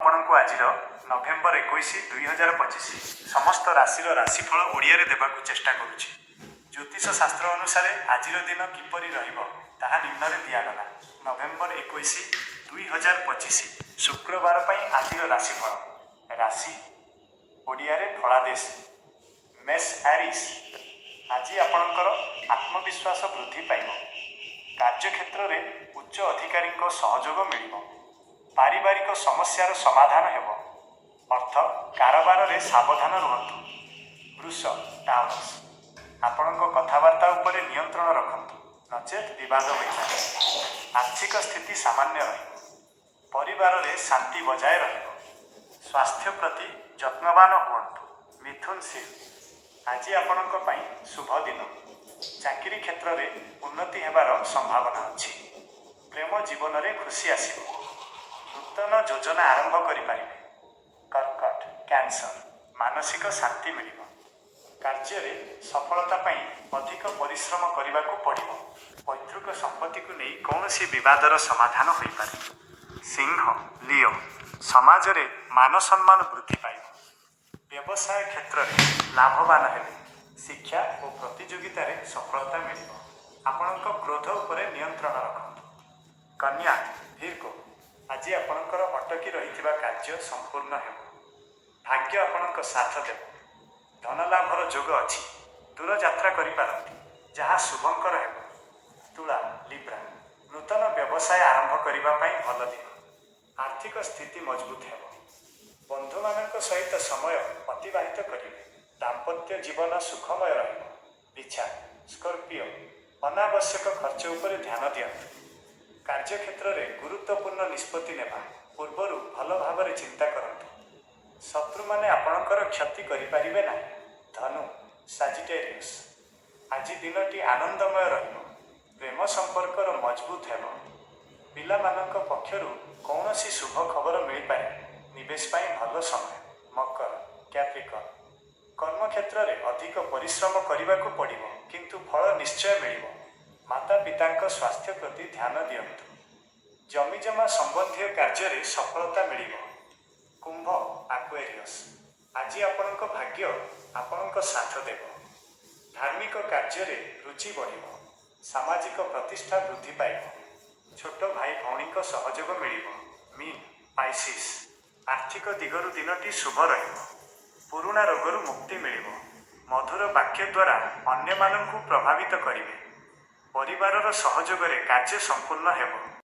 ଆପଣଙ୍କୁ ଆଜିର ନଭେମ୍ବର 21, 2025 ସମସ୍ତ ରାଶିର ରାଶିଫଳ ଓଡ଼ିଆରେ ଦେବାକୁ ଚେଷ୍ଟା କରୁଛି। ଜ୍ୟୋତିଷ ଶାସ୍ତ୍ର ଅନୁସାରେ ଆଜିର ଦିନ କିପରି ରହିବ ତାହା ନିମ୍ନରେ ଦିଆଗଲା। ନଭେମ୍ବର 21, 2025 ଶୁକ୍ରବାର ପାଇଁ ଆଜିର ରାଶିଫଳ। ରାଶି ଓଡ଼ିଆରେ ଫଳାଦେଶ ମେଷ ଆରିସ୍। ଆଜି ଆପଣଙ୍କର ଆତ୍ମବିଶ୍ୱାସ ବୃଦ୍ଧି ପାଇବ। କାର୍ଯ୍ୟକ୍ଷେତ୍ରରେ ଉଚ୍ଚ ଅଧିକାରୀଙ୍କ ସହଯୋଗ ମିଳିବ। ପାରିବାରିକ ସମସ୍ୟାର ସମାଧାନ ହେବ। ଅର୍ଥ କାରବାରରେ ସାବଧାନ ରୁହନ୍ତୁ। ବୃଷ ଟାଉନସ୍। ଆପଣଙ୍କ କଥାବାର୍ତ୍ତା ଉପରେ ନିୟନ୍ତ୍ରଣ ରଖନ୍ତୁ, ନଚେତ୍ ବିବାଦ ହୋଇପାରେ। ଆର୍ଥିକ ସ୍ଥିତି ସାମାନ୍ୟ ରହିବ। ପରିବାରରେ ଶାନ୍ତି ବଜାୟ ରହିବ। ସ୍ୱାସ୍ଥ୍ୟ ପ୍ରତି ଯତ୍ନବାନ ହୁଅନ୍ତୁ। ମିଥୁନ ସିଂହ। ଆଜି ଆପଣଙ୍କ ପାଇଁ ଶୁଭ ଦିନ। ଚାକିରି କ୍ଷେତ୍ରରେ ଉନ୍ନତି ହେବାର ସମ୍ଭାବନା ଅଛି। ପ୍ରେମ ଜୀବନରେ ଖୁସି ଆସିବ। ନୂତନ ଯୋଜନା ଆରମ୍ଭ କରିପାରିବେ। କର୍କଟ କ୍ୟାନ୍ସର। ମାନସିକ ଶାନ୍ତି ମିଳିବ। କାର୍ଯ୍ୟରେ ସଫଳତା ପାଇଁ ଅଧିକ ପରିଶ୍ରମ କରିବାକୁ ପଡ଼ିବ। ପୈତୃକ ସମ୍ପତ୍ତିକୁ ନେଇ କୌଣସି ବିବାଦର ସମାଧାନ ହୋଇପାରେ। ସିଂହ ଲିଓ। ସମାଜରେ ମାନ ସମ୍ମାନ ବୃଦ୍ଧି ପାଇବ। ବ୍ୟବସାୟ କ୍ଷେତ୍ରରେ ଲାଭବାନ ହେବେ। ଶିକ୍ଷା ଓ ପ୍ରତିଯୋଗିତାରେ ସଫଳତା ମିଳିବ। ଆପଣଙ୍କ କ୍ରୋଧ ଉପରେ ନିୟନ୍ତ୍ରଣ ରଖନ୍ତୁ। କନ୍ୟା ଭୀର୍ଗୋ। ଆଜି ଆପଣଙ୍କର ଅଟକି ରହିଥିବା କାର୍ଯ୍ୟ ସମ୍ପୂର୍ଣ୍ଣ ହେବ। ଭାଗ୍ୟ ଆପଣଙ୍କ ସାଥ ଦେବ। ଧନଲାଭର ଯୋଗ ଅଛି। ଦୂର ଯାତ୍ରା କରିପାରନ୍ତି, ଯାହା ଶୁଭଙ୍କର ହେବ। ତୁଳା ଲିବ୍ରା। ନୂତନ ବ୍ୟବସାୟ ଆରମ୍ଭ କରିବା ପାଇଁ ଭଲ ଦିନ। ଆର୍ଥିକ ସ୍ଥିତି ମଜବୁତ ହେବ। ବନ୍ଧୁମାନଙ୍କ ସହିତ ସମୟ ଅତିବାହିତ କରିବେ। ଦାମ୍ପତ୍ୟ ଜୀବନ ସୁଖମୟ ରହିବ। ବିଛା ସ୍କର୍ପିଓ। ଅନାବଶ୍ୟକ ଖର୍ଚ୍ଚ ଉପରେ ଧ୍ୟାନ ଦିଅନ୍ତୁ। କାର୍ଯ୍ୟକ୍ଷେତ୍ରରେ ଗୁରୁତ୍ୱପୂର୍ଣ୍ଣ ନିଷ୍ପତ୍ତି ନେବା ପୂର୍ବରୁ ଭଲ ଭାବରେ ଚିନ୍ତା କରନ୍ତୁ। ଶତ୍ରୁମାନେ ଆପଣଙ୍କର କ୍ଷତି କରିପାରିବେ ନାହିଁ। ଧନୁ ସାଜିଟେରିୟସ୍। ଆଜି ଦିନଟି ଆନନ୍ଦମୟ ରହିବ। ପ୍ରେମ ସମ୍ପର୍କର ମଜବୁତ ହେବ। ପିଲାମାନଙ୍କ ପକ୍ଷରୁ କୌଣସି ଶୁଭ ଖବର ମିଳିପାରେ। ନିବେଶ ପାଇଁ ଭଲ ସମୟ। ମକର କ୍ୟାପ୍ରିକର୍ନ। କର୍ମକ୍ଷେତ୍ରରେ ଅଧିକ ପରିଶ୍ରମ କରିବାକୁ ପଡ଼ିବ, କିନ୍ତୁ ଫଳ ନିଶ୍ଚୟ ମିଳିବ। ମାତାପିତାଙ୍କ ସ୍ୱାସ୍ଥ୍ୟ ପ୍ରତି ଧ୍ୟାନ ଦିଅନ୍ତୁ। ଜମିଜମା ସମ୍ବନ୍ଧୀୟ କାର୍ଯ୍ୟରେ ସଫଳତା ମିଳିବ। କୁମ୍ଭ ଆକ୍ୱେରିୟସ୍। ଆଜି ଆପଣଙ୍କ ଭାଗ୍ୟ ଆପଣଙ୍କ ସାଥ ଦେବ। ଧାର୍ମିକ କାର୍ଯ୍ୟରେ ରୁଚି ବଢ଼ିବ। ସାମାଜିକ ପ୍ରତିଷ୍ଠା ବୃଦ୍ଧି ପାଇବ। ଛୋଟ ଭାଇ ଭଉଣୀଙ୍କ ସହଯୋଗ ମିଳିବ। ମୀନ ପାଇସିସ୍। ଆର୍ଥିକ ଦିଗରୁ ଦିନଟି ଶୁଭ ରହିବ। ପୁରୁଣା ରୋଗରୁ ମୁକ୍ତି ମିଳିବ। ମଧୁର ବାକ୍ୟ ଦ୍ୱାରା ଅନ୍ୟମାନଙ୍କୁ ପ୍ରଭାବିତ କରିବେ। ପରିବାରର ସହଯୋଗରେ କାର୍ଯ୍ୟ ସମ୍ପୂର୍ଣ୍ଣ ହେବ।